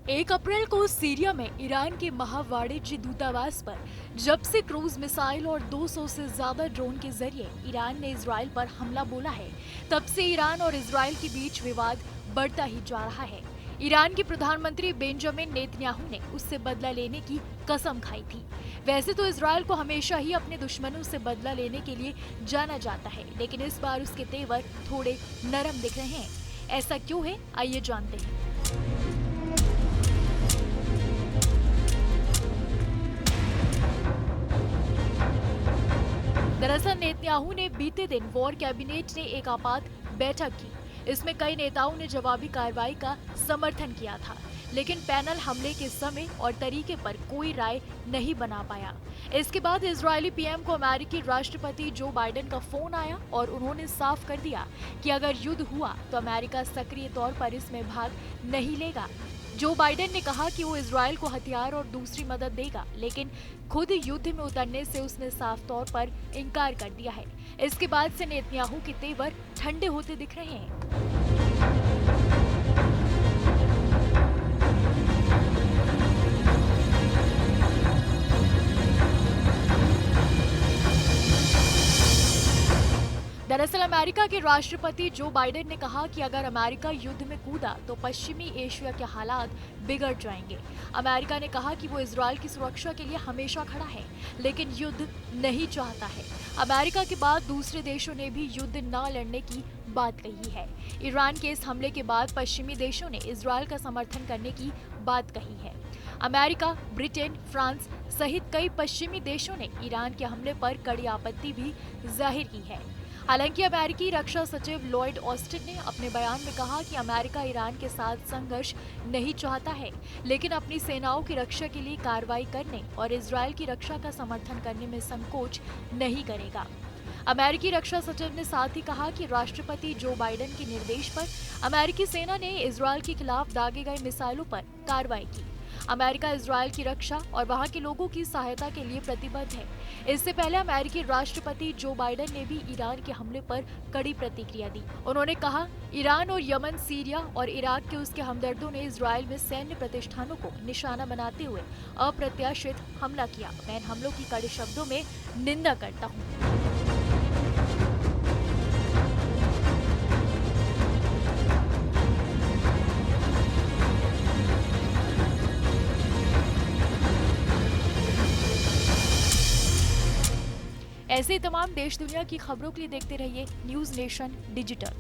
1 अप्रैल को सीरिया में ईरान के महावाणिज्य दूतावास पर जब से क्रूज मिसाइल और 200 से ज्यादा ड्रोन के जरिए ईरान ने इजराइल पर हमला बोला है, तब से ईरान और इजराइल के बीच विवाद बढ़ता ही जा रहा है। ईरान के प्रधानमंत्री बेंजामिन नेतन्याहू ने उससे बदला लेने की कसम खाई थी। वैसे तो इजराइल को हमेशा ही अपने दुश्मनों से बदला लेने के लिए जाना जाता है, लेकिन इस बार उसके तेवर थोड़े नरम दिख रहे हैं। ऐसा क्यों है, आइए जानते हैं। दरअसल नेतन्याहू ने बीते दिन वॉर कैबिनेट ने एक आपात बैठक की। इसमें कई नेताओं ने जवाबी कार्रवाई का समर्थन किया था, लेकिन पैनल हमले के समय और तरीके पर कोई राय नहीं बना पाया। इसके बाद इजरायली पीएम को अमेरिकी राष्ट्रपति जो बाइडेन का फोन आया और उन्होंने साफ कर दिया कि अगर युद्ध हुआ तो अमेरिका सक्रिय तौर पर इसमें भाग नहीं लेगा। जो बाइडेन ने कहा कि वो इजराइल को हथियार और दूसरी मदद देगा, लेकिन खुद युद्ध में उतरने से उसने साफ तौर पर इनकार कर दिया है। इसके बाद से नेतन्याहू के तेवर ठंडे होते दिख रहे हैं। दरअसल अमेरिका के राष्ट्रपति जो बाइडेन ने कहा कि अगर अमेरिका युद्ध में कूदा तो पश्चिमी एशिया के हालात बिगड़ जाएंगे। अमेरिका ने कहा कि वो इजराइल की सुरक्षा के लिए हमेशा खड़ा है, लेकिन युद्ध नहीं चाहता है। अमेरिका के बाद दूसरे देशों ने भी युद्ध न लड़ने की बात कही है। ईरान के इस हमले के बाद पश्चिमी देशों ने इजराइल का समर्थन करने की बात कही है। अमेरिका, ब्रिटेन, फ्रांस सहित कई पश्चिमी देशों ने ईरान के हमले पर कड़ी आपत्ति भी जाहिर की है। हालांकि अमेरिकी रक्षा सचिव लॉयड ऑस्टिन ने अपने बयान में कहा कि अमेरिका ईरान के साथ संघर्ष नहीं चाहता है, लेकिन अपनी सेनाओं की रक्षा के लिए कार्रवाई करने और इजराइल की रक्षा का समर्थन करने में संकोच नहीं करेगा। अमेरिकी रक्षा सचिव ने साथ ही कहा कि राष्ट्रपति जो बाइडेन के निर्देश पर अमेरिकी सेना ने इजराइल के खिलाफ दागे गए मिसाइलों पर कार्रवाई की। अमेरिका इजराइल की रक्षा और वहां के लोगों की सहायता के लिए प्रतिबद्ध है। इससे पहले अमेरिकी राष्ट्रपति जो बाइडेन ने भी ईरान के हमले पर कड़ी प्रतिक्रिया दी। उन्होंने कहा, ईरान और यमन, सीरिया और इराक के उसके हमदर्दों ने इजराइल में सैन्य प्रतिष्ठानों को निशाना बनाते हुए अप्रत्याशित हमला किया। मैं इन हमलों की कड़े शब्दों में निंदा करता हूँ। ऐसे ही तमाम देश दुनिया की खबरों के लिए देखते रहिए न्यूज़ नेशन डिजिटल।